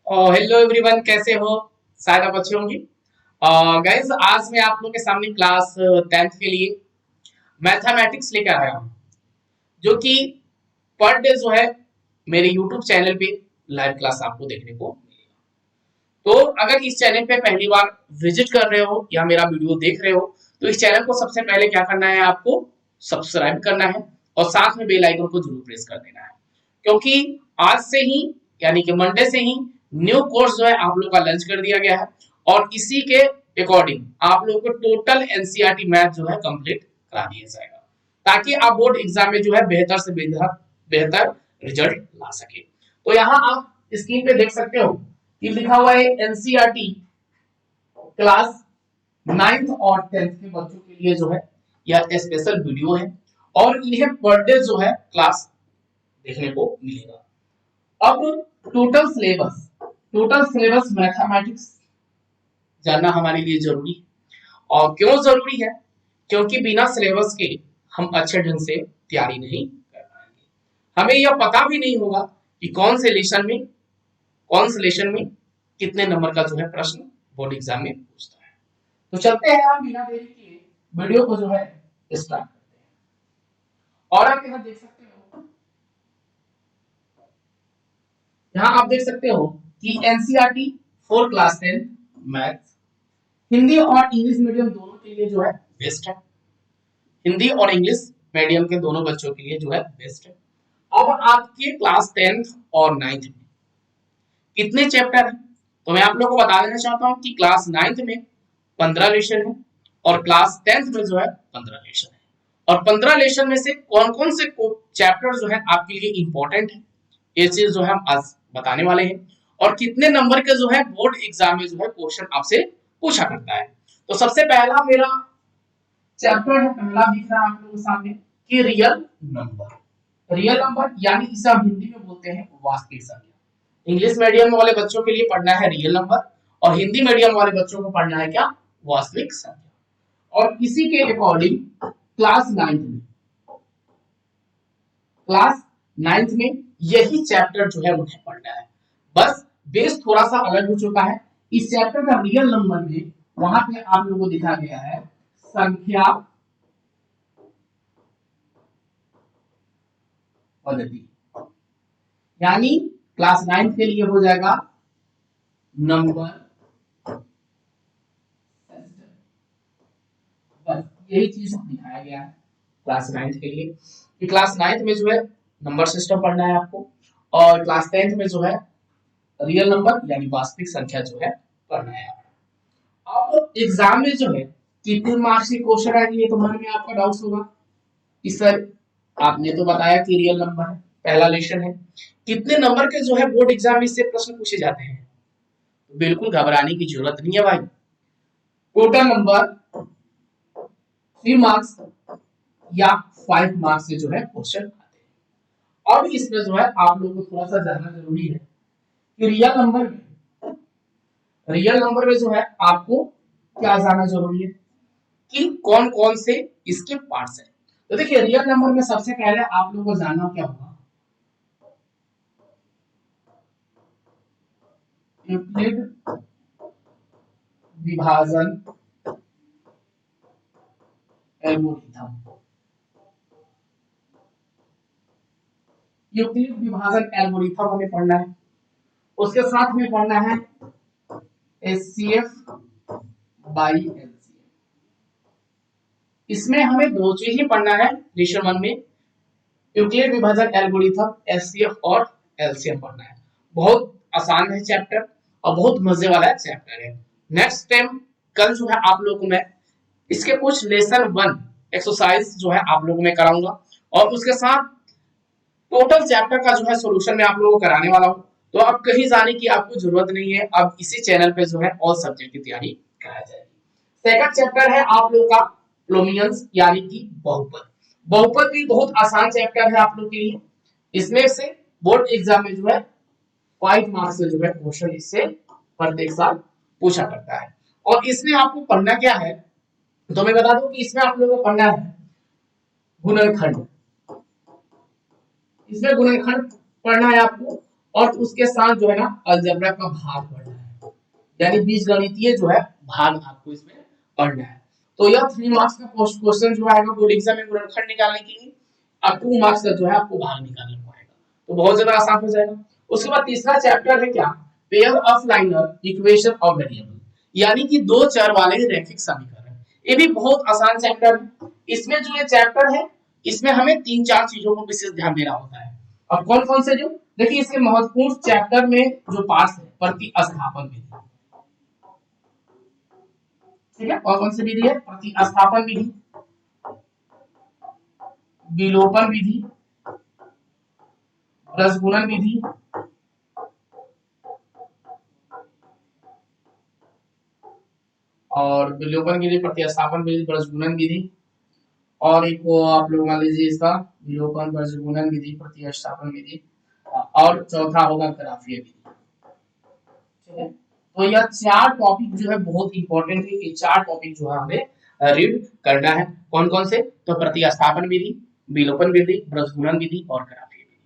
Hello everyone, कैसे हो? शायद आप अच्छे होंगे। गाइस, आज मैं आप लोग के सामने क्लास 10th के लिए मैथमेटिक्स लेकर आया हूँ, जो कि पर डे जो है मेरे यूट्यूब चैनल पे लाइव क्लास आपको देखने को मिलेगा। तो अगर इस चैनल पे पहली बार विजिट कर रहे हो या मेरा वीडियो देख रहे हो, तो इस चैनल को सबसे पहले क्या करना है, आपको सब्सक्राइब करना है और साथ में बेल आइकन को जरूर प्रेस कर देना है, क्योंकि आज से ही यानी कि मंडे से ही न्यू कोर्स जो है आप लोग का लॉन्च कर दिया गया है और इसी के अकॉर्डिंग आप लोगों को टोटल एनसीईआरटी मैथ जो है कंप्लीट करा दिया जाएगा, ताकि आप बोर्ड एग्जाम में जो है बेहतर से बेहतर बेहतर रिजल्ट ला सके। तो यहाँ आप स्क्रीन पे देख सकते हो कि लिखा हुआ है एनसीईआरटी क्लास 9th और 10th के बच्चों के लिए जो है यह स्पेशल वीडियो है और इन्हें पर डे जो है क्लास देखने को मिलेगा। अब टोटल सिलेबस मैथमेटिक्स जानना हमारे लिए जरूरी है। और क्यों जरूरी है? क्योंकि बिना सिलेबस के हम अच्छे ढंग से तैयारी नहीं कर पाएंगे। हमें यह पता भी नहीं होगा कि कौन से लेसन में कितने नंबर का जो है प्रश्न बोर्ड एग्जाम में पूछता है। तो चलते हैं हम बिना देरी के वीडियो को जो है स्टार्ट करते हैं। और आप यहाँ देख सकते हो, यहाँ आप देख सकते हो कि NCERT for class 10 math Hindi और इंग्लिश मीडियम दोनों के लिए जो है बेस्ट है। हिंदी और इंग्लिश मीडियम के दोनों बच्चों के लिए जो है बेस्ट है। अब आपके क्लास 10th और 9th में कितने चैप्टर हैं? तो मैं आप लोगों को बता देना चाहता हूँ कि क्लास 9th में 15 लेसन है और क्लास 10th में जो है 15 लेसन है। और 15 लेसन में से कौन कौन से चैप्टर जो है आपके लिए इंपॉर्टेंट है, ये चीज जो है हम आज बताने वाले हैं। और कितने नंबर के जो है बोर्ड एग्जाम में जो है क्वेश्चन आपसे पूछा करता है। तो सबसे पहला मेरा चैप्टर है, पहला दिख रहा है आप लोगों के सामने कि रियल नंबर यानी इसे हम हिंदी में बोलते हैं वास्तविक संख्या। इंग्लिश मीडियम वाले बच्चों के लिए पढ़ना है रियल नंबर और हिंदी मीडियम वाले बच्चों को पढ़ना है क्या? वास्तविक संख्या। और इसी के अकॉर्डिंग क्लास 9th में यही चैप्टर जो है उन्हें पढ़ना है। बस बेस थोड़ा सा अलग हो चुका है। इस चैप्टर का रियल नंबर में वहां पे आप लोगों को दिखा गया है संख्या पद्धति, यानी क्लास 9th के लिए हो जाएगा नंबर। बस यही चीज दिखाया गया है क्लास 9th के लिए कि क्लास 9th में जो है नंबर सिस्टम पढ़ना है आपको और क्लास 10th में जो है रियल नंबर यानी वास्तविक संख्या जो है पढ़ना है। अब एग्जाम में जो है कितने मार्क्स के क्वेश्चन आएंगे, तो मन में आपका डाउट होगा कि सर आपने तो बताया कि रियल नंबर है, पहला लेसन है, कितने नंबर के जो है बोर्ड एग्जाम में इससे प्रश्न पूछे जाते हैं? तो बिल्कुल घबराने की जरूरत नहीं है भाई। टोटल नंबर 3 मार्क्स या 5 मार्क्स से जो है क्वेश्चन आते हैं। अब इसमें जो है आप लोगों को थोड़ा सा जानना जरूरी है कि रियल नंबर में जो है आपको क्या जानना जरूरी है कि कौन कौन से इसके पार्ट्स हैं। तो देखिए, रियल नंबर में सबसे पहले आप लोगों को जानना क्या होगा, यूक्लिड विभाजन एल्गोरिथम। यूक्लिड विभाजन एल्गोरिथम हमें पढ़ना है। उसके साथ में पढ़ना है एचसीएफ बाई एलसीएम। इसमें हमें दो चीज ही पढ़ना है लेसन 1 में, यूक्लिड विभाजन एल्गोरिथम, एचसीएफ और एलसीएम पढ़ना है। बहुत आसान है चैप्टर और बहुत मजे वाला चैप्टर है। नेक्स्ट टाइम कल जो है आप लोगों को मैं इसके कुछ लेसन 1 एक्सरसाइज जो है आप लोगों में कराऊंगा और उसके साथ टोटल चैप्टर का जो है सॉल्यूशन मैं आप लोगों को कराने वाला हूं। तो अब कहीं जाने की आपको जरूरत नहीं है, अब इसी चैनल पे जो है ऑल सब्जेक्ट की तैयारी कराई जाएगी। सेकंड चैप्टर है आप लोगों का प्लोमियंस यानी कि बहुपद। बहुपद भी बहुत आसान चैप्टर है आप लोग के लिए। इसमें से बोर्ड एग्जाम में जो है 5 मार्क्स से जो है क्वेश्चन इससे प्रत्येक साल पूछा करता है। और इसमें आपको पढ़ना क्या है, तो मैं बता दूं कि इसमें आप लोगों को पढ़ना है गुणनखंड। इसमें गुणनखंड पढ़ना है आपको और उसके साथ जो है ना अलजेब्रा का भाग पढ़ना है, यानी बीजगणितीय जो है भाग आपको इसमें पढ़ना है। तो यह 3 मार्क्स का क्वेश्चन जो आएगा बोर्ड एग्जाम में गुणनखंड निकालने के लिए, और 2 मार्क्स का जो है आपको भाग निकालना पड़ेगा, तो बहुत ज्यादा आसान हो जाएगा। उसके बाद तीसरा चैप्टर है क्या, pair of liner equation of variable, यानी कि दो चर वाले रैखिक समीकरण। ये भी बहुत आसान चैप्टर है। इसमें जो ये चैप्टर है इसमें हमें 3-4 चीजों को विशेष ध्यान देना होता है। और कौन कौन से, जो देखिए इसके महत्वपूर्ण चैप्टर में जो पार्ट है, प्रतिस्थापन विधि, ठीक है, और कौन सी विधि है, प्रतिस्थापन विधि, विलोपन विधि, रसगुणन विधि, और विलोपन विधि, प्रतिस्थापन विधि, रसगुणन विधि, और एक वो आप लोग मान लीजिए इसका विलोपन, रसगुणन विधि, प्रतिस्थापन विधि, और चौथा होगा ग्राफीय विधि, ठीक है। तो यह 4 टॉपिक जो है बहुत इंपॉर्टेंट है। ये 4 टॉपिक जो है हमें रीड करना है। कौन कौन से, तो प्रतिस्थापन विधि, विलोपन विधि, रसगुणन विधि और ग्राफीय विधि।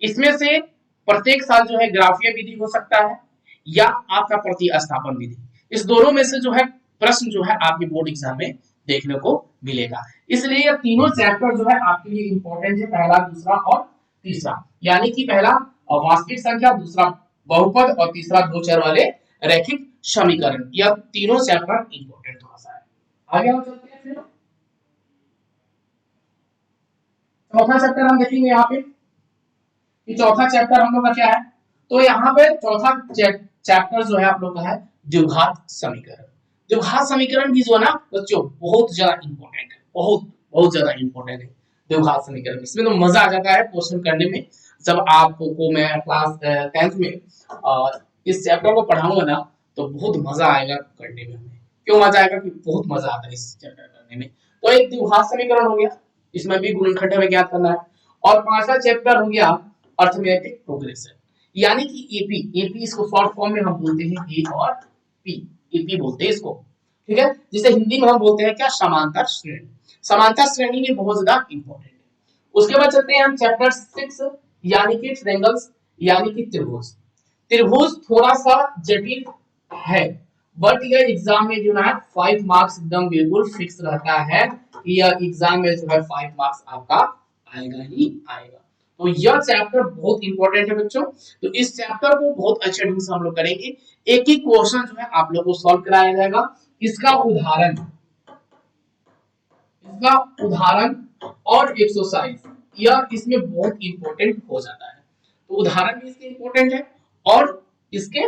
इसमें से प्रत्येक साल जो है ग्राफीय विधि हो सकता है या आपका प्रतिस्थापन विधि, इस दोनों में से जो है प्रश्न जो है आपके बोर्ड एग्जाम में देखने को मिलेगा। इसलिए ये तीनों चैप्टर जो है आपके लिए इंपॉर्टेंट है, पहला, दूसरा और तीसरा, यानी कि पहला वास्तविक संख्या, दूसरा बहुपद और तीसरा दो चर वाले रैखिक समीकरण, यह तीनों चैप्टर इंपॉर्टेंट थोड़ा सा है। आगे हम चलते हैं, फिर चौथा चैप्टर हम देखेंगे यहाँ पे कि चौथा चैप्टर हम लोग का क्या है। तो यहाँ पे चौथा चैप्टर जो है आप लोग का है द्विघात समीकरण। द्विघात समीकरण भी जो है ना बच्चों बहुत ज्यादा इंपॉर्टेंट है, बहुत बहुत ज्यादा इंपॉर्टेंट है द्विघात समीकरण। इसमें तो मजा आ जाता है क्वेश्चन करने में। जब आपको मैं क्लास 10th में इस चैप्टर को पढ़ाऊंगा ना तो बहुत मजा आएगा करने में हमें। क्यों मजा आएगा, कि बहुत मजा आता है इस चैप्टर करने में। तो एक द्विघात समीकरण हो गया, इसमें भी गुणनखंड हमें ज्ञात करना है। और पांचवा चैप्टर हो गया अर्थमेटिक प्रोग्रेशन, यानी कि एपी। एपी इसको शॉर्ट फॉर्म में हम बोलते हैं ए और पी, एपी बोलते हैं इसको, ठीक है, जिसे हिंदी में हम बोलते हैं क्या, समांतर श्रेणी। समांतर श्रेणी में बहुत ज्यादा इंपॉर्टेंट है। उसके बाद चलते हैं हम चैप्टर 6, यानी कि ट्रायंगल्स, यानी कि त्रिभुज। त्रिभुज थोड़ा सा जटिल है, बट ये एग्जाम में जो है 5 मार्क्स एकदम बिल्कुल फिक्स रहता है कि यह एग्जाम में जो है 5 मार्क्स आपका आएगा ही आएगा। तो यह चैप्टर बहुत इंपॉर्टेंट है बच्चों। तो इस चैप्टर को बहुत अच्छे ढंग से हम लोग करेंगे। एक ही क्वेश्चन जो है आप लोग को सॉल्व कराया जाएगा, इसका उदाहरण, और एक्सरसाइज, यह इसमें बहुत इंपॉर्टेंट हो जाता है। तो उदाहरण भी इसके इंपॉर्टेंट है और इसके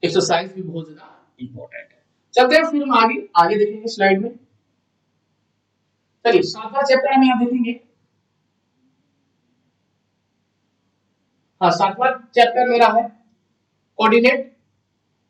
एक्सरसाइज भी बहुत ज्यादा इंपॉर्टेंट है। चलते हैं फिर हम आगे आगे देखेंगे स्लाइड में। चलिए 7वां चैप्टर हम यहाँ देखेंगे। हाँ, 7वां चैप्टर मेरा है कोऑर्डिनेट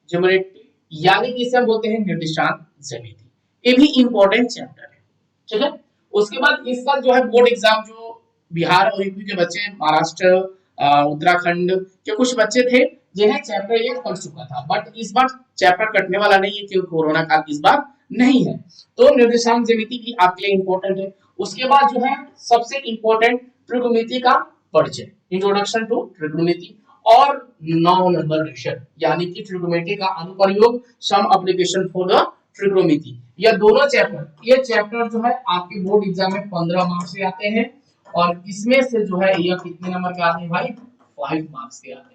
ज्योमेट्री, यानी कि इसे हम बोलते हैं निर्देशांक ज्यामिति। ये भी इंपॉर्टेंट चैप्टर है, ठीक है। उसके बाद इस साल जो है बोर्ड एग्जाम जो बिहार और यूपी के बच्चे, महाराष्ट्र, उत्तराखंड के कुछ बच्चे थे जिन्हें चैप्टर ये कट चुका था, बट इस बार चैप्टर कटने वाला नहीं है क्योंकि कोरोना काल इस बार नहीं है। तो निर्देशांक ज्यामिति भी आपके लिए इंपॉर्टेंट है। उसके बाद जो है सबसे इंपॉर्टेंट त्रिकोणमिति का परिचय, इंट्रोडक्शन टू ट्रिग्नोमेट्री, और 9 नंबर रेशर, यानी कि ट्रिग्नोमेट्री का अनुप्रयोग, some application for the trigonometry. यह दोनों चैप्टर, ये चैप्टर जो है आपके बोर्ड एग्जाम में 15 मार्क्स से आते हैं, और इसमें से जो है यह कितने नंबर के आते हैं भाई, 5 मार्क्स के आते हैं।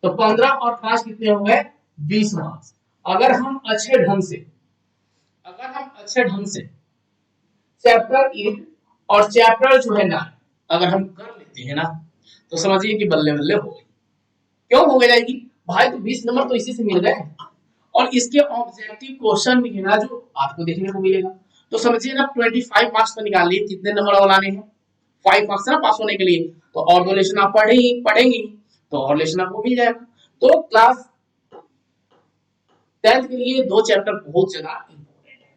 तो 15 और 5 कितने हो गए, 20 मार्क्स। अगर हम अच्छे ढंग से चैप्टर 8 और चैप्टर जो है 9 अगर हम कर लेते हैं ना, तो समझिए कि बल्ले बल्ले हो गई। क्यों हो जाएगी भाई, तो 20 नंबर तो इसी से मिल गए, और इसके ऑब्जेक्टिव क्वेश्चन भी है ना जो आपको देखने को मिलेगा। तो समझिए ना 25 मार्क्स तो निकाल लिए, कितने नंबर और लाने हैं, 5 मार्क्स ना पास होने के लिए। तो और दो लेसन आप पढ़ेंगे तो और लेसन आपको मिल जाएगा। तो क्लास 10th के लिए 2 चैप्टर बहुत ज्यादा इंपॉर्टेंट है।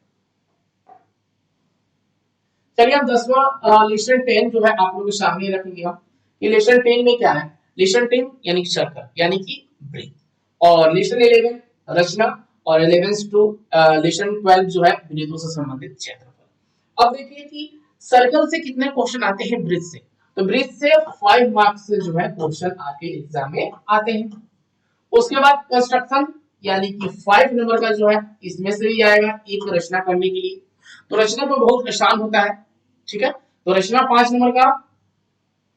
चलिए हम 10वां लेसन 10 जो है आप लोगों के सामने रखेंगे हम। ये लेसन 10 में क्या है, लेसन 10 यानी कि सर्कल, यानी कि ब्रेक, और लेसन 11 रचना, और 11 टू लेसन 12 जो है विद्युतों से संबंधित क्षेत्रफल। अब देखिए कि सर्कल से कितने क्वेश्चन आते हैं ब्रिज से। तो ब्रिज से 5 मार्क्स से जो है क्वेश्चन आपके एग्जाम में आते हैं। उसके बाद कंस्ट्रक्शन यानी कि 5 नंबर का जो है इसमें से भी आएगा एक रचना करने के लिए। तो रचना तो बहुत आसान होता है, ठीक है। तो रचना 5 नंबर का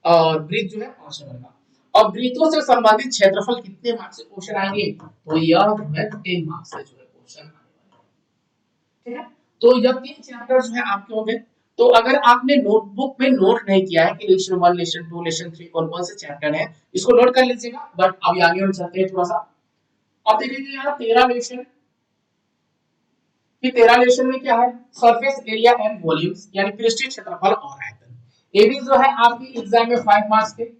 और ब्रिज जो है 5 नंबर का। और वृत्तों से संबंधित क्षेत्रफल कितने मार्क्स से क्वेश्चन आएंगे, तो यह जो है 10 मार्क्स से जो है क्वेश्चन आने वाला है, ठीक है। तो यह 3 चैप्टर जो है आपके हो गए। तो अगर आपने नोटबुक में नोट नहीं किया है कि लेसन 1 लेसन 2 लेसन 3 कौन कौन से चैप्टर है, इसको नोट कर लीजिएगा। बट अभी आगे हम चलते हैं थोड़ा सा। अब देखेंगे यहाँ 13 लेसन कि 13 लेसन में क्या है, सरफेस एरिया एंड वॉल्यूम्स यानी पृष्ठीय क्षेत्रफल और आयतन। ये भी जो है आपके एग्जाम में 5 मार्क्स के।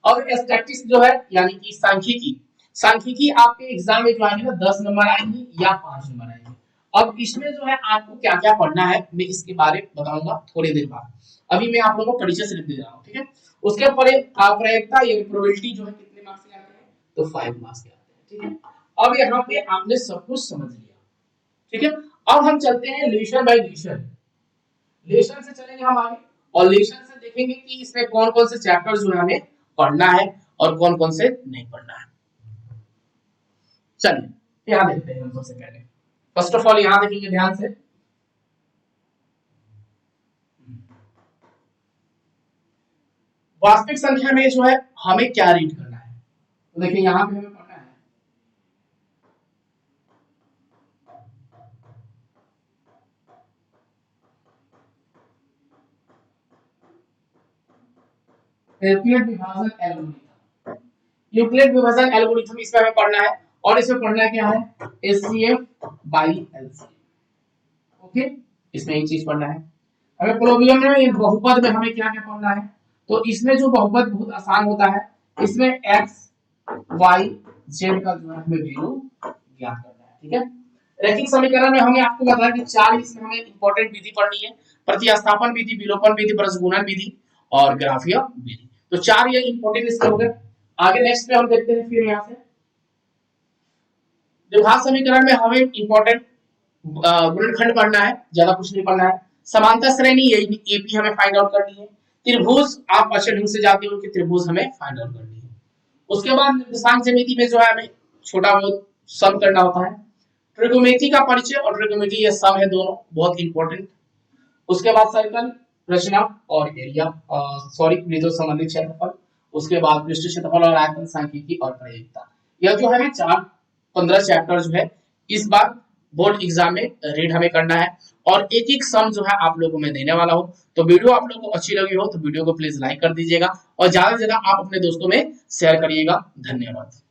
और स्टैटिस्टिक्स जो है यानी कि सांख्यिकी, सांख्यिकी आपके एग्जाम में जो आएंगे ना 10 नंबर आएंगे या 5 नंबर आएंगे। अब इसमें जो है आपको क्या क्या पढ़ना है मैं इसके बारे में बताऊंगा थोड़ी देर बाद। अभी मैं आप लोगों को परिचय से लिख दे रहा हूँ, ठीक है। उसके प्रायिकता या प्रोबेबिलिटी जो है कितने मार्क्स के आते हैं, तो 5 मार्क्स के आते हैं, ठीक है। अब यहाँ पे आपने सब कुछ समझ लिया, ठीक है। अब हम चलते हैं लेशन बाय लेशन, लेशन से चलेंगे हम आगे और लेशन से देखेंगे कि इसमें कौन कौन से चैप्टर जो है हमें पढ़ना है और कौन कौन से नहीं पढ़ना है। चलिए यहाँ देखते हैं हम सबसे पहले। फर्स्ट ऑफ ऑल यहाँ देखेंगे ध्यान से, वास्तविक संख्या में जो है हमें क्या रीड करना है। तो देखिए यहाँ पे हमें पढ़ना है यूक्लिड विभाजन एल्गोरिथम, यूक्लिड विभाजन एल्गोरिथम इसमें हमें पढ़ना है। और इसमें पढ़ना क्या है, एचसीएफ बाई एलसीएम, ओके। इसमें एक चीज पढ़ना है हमें। प्रॉब्लम में बहुपद में हमें क्या क्या पढ़ना है, तो इसमें जो बहुपद बहुत आसान होता है, इसमें एक्स वाई जेड का जो है हमें वैल्यू ज्ञात करना है, ठीक है। रैखिक समीकरण में हमने आपको बताया कि 4 इसमें हमें इंपॉर्टेंट विधि पढ़नी है, प्रतिस्थापन विधि, विलोपन विधि, बृहस्पति विधि और ग्राफीय विधि। तो 4 ये इंपॉर्टेंट इसके हो गए। आगे नेक्स्ट पे हम देखते हैं फिर यहाँ से द्विघात समीकरण में हमें इंपॉर्टेंट गुणनखंड पढ़ना है, ज्यादा कुछ नहीं पढ़ना है। समांतर श्रेणी एपी हमें फाइंड आउट करनी है। त्रिभुज आप अच्छे ढंग से जाते हो कि त्रिभुज हमें फाइंड आउट करनी है। उसके बाद निर्देशांक ज्यामिति में जो है हमें छोटा बहुत सम करना होता है। ट्रिगोनोमेट्री का परिचय और ट्रिगोनोमेट्री ये सम है, दोनों बहुत इंपॉर्टेंट। उसके बाद सर्कल रचना और एरिया सॉरी वृत्तों संबंधित क्षेत्रफल। उसके बाद पृष्ठ क्षेत्रफल और आयतन, सांख्यिकी और प्रायिकता। यह जो है 15 चैप्टर जो है इस बार बोर्ड एग्जाम में रीड हमें करना है। और एक एक सम जो है आप लोगों को मैं देने वाला हूं। तो वीडियो आप लोगों को अच्छी लगी हो तो वीडियो को प्लीज लाइक कर दीजिएगा और ज्यादा से ज्यादा आप अपने दोस्तों में शेयर करिएगा। धन्यवाद।